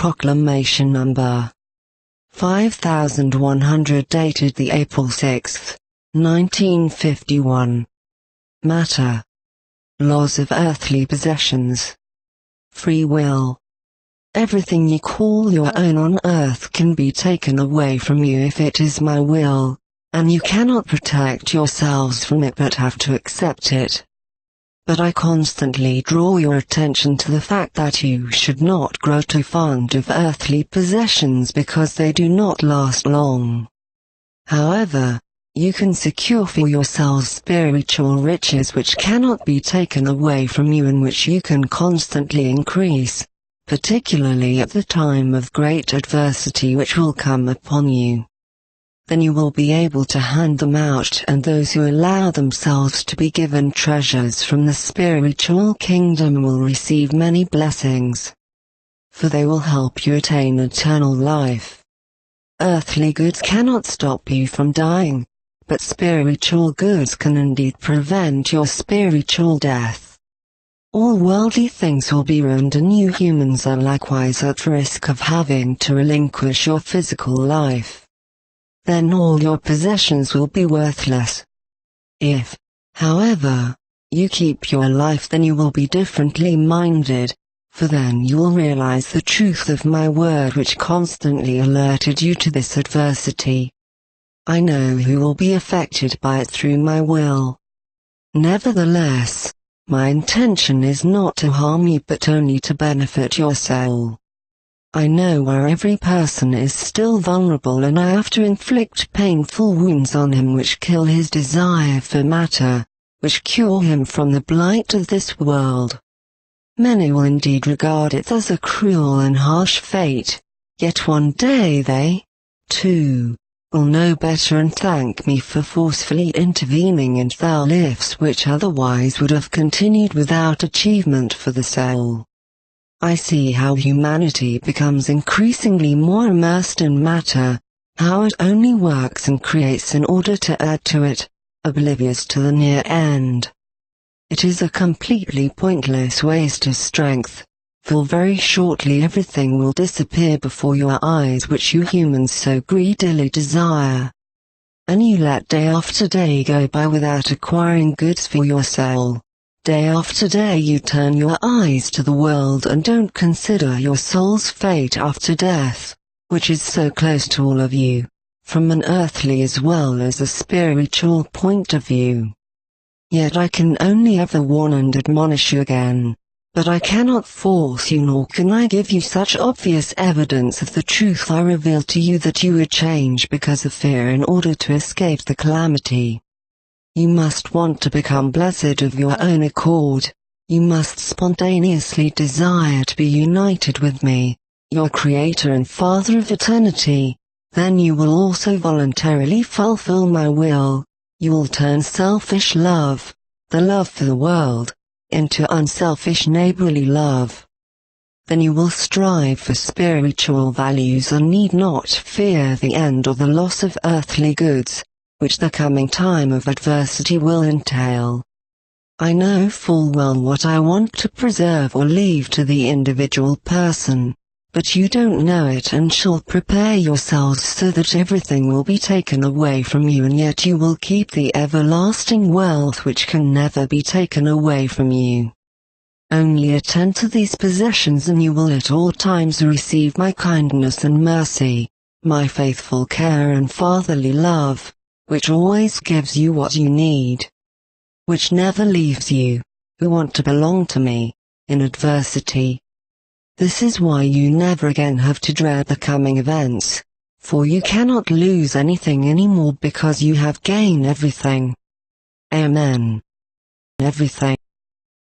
Proclamation Number 5100 dated the April 6, 1951. Matter. Laws of earthly possessions. Free will. Everything you call your own on earth can be taken away from you if it is my will, and you cannot protect yourselves from it but have to accept it. But I constantly draw your attention to the fact that you should not grow too fond of earthly possessions because they do not last long. However, you can secure for yourselves spiritual riches which cannot be taken away from you and which you can constantly increase, particularly at the time of great adversity which will come upon you. Then you will be able to hand them out, and those who allow themselves to be given treasures from the spiritual kingdom will receive many blessings, for they will help you attain eternal life. Earthly goods cannot stop you from dying, but spiritual goods can indeed prevent your spiritual death. All worldly things will be ruined, and you humans are likewise at risk of having to relinquish your physical life. Then all your possessions will be worthless. If, however, you keep your life, then you will be differently minded, for then you will realize the truth of my word which constantly alerted you to this adversity. I know who will be affected by it through my will. Nevertheless, my intention is not to harm you but only to benefit your soul. I know where every person is still vulnerable, and I have to inflict painful wounds on him which kill his desire for matter, which cure him from the blight of this world. Many will indeed regard it as a cruel and harsh fate, yet one day they, too, will know better and thank me for forcefully intervening in their lives which otherwise would have continued without achievement for the soul. I see how humanity becomes increasingly more immersed in matter, how it only works and creates in order to add to it, oblivious to the near end. It is a completely pointless waste of strength, for very shortly everything will disappear before your eyes which you humans so greedily desire. And you let day after day go by without acquiring goods for your soul. Day after day you turn your eyes to the world and don't consider your soul's fate after death, which is so close to all of you, from an earthly as well as a spiritual point of view. Yet I can only ever warn and admonish you again, but I cannot force you, nor can I give you such obvious evidence of the truth I reveal to you that you would change because of fear in order to escape the calamity. You must want to become blessed of your own accord. You must spontaneously desire to be united with me, your Creator and Father of eternity. Then you will also voluntarily fulfill my will. You will turn selfish love, the love for the world, into unselfish neighborly love. Then you will strive for spiritual values and need not fear the end or the loss of earthly goods, which the coming time of adversity will entail. I know full well what I want to preserve or leave to the individual person, but you don't know it and shall prepare yourselves so that everything will be taken away from you, and yet you will keep the everlasting wealth which can never be taken away from you. Only attend to these possessions and you will at all times receive my kindness and mercy, my faithful care and fatherly love, which always gives you what you need, which never leaves you, who want to belong to me, in adversity. This is why you never again have to dread the coming events, for you cannot lose anything anymore because you have gained everything. Amen. Everything.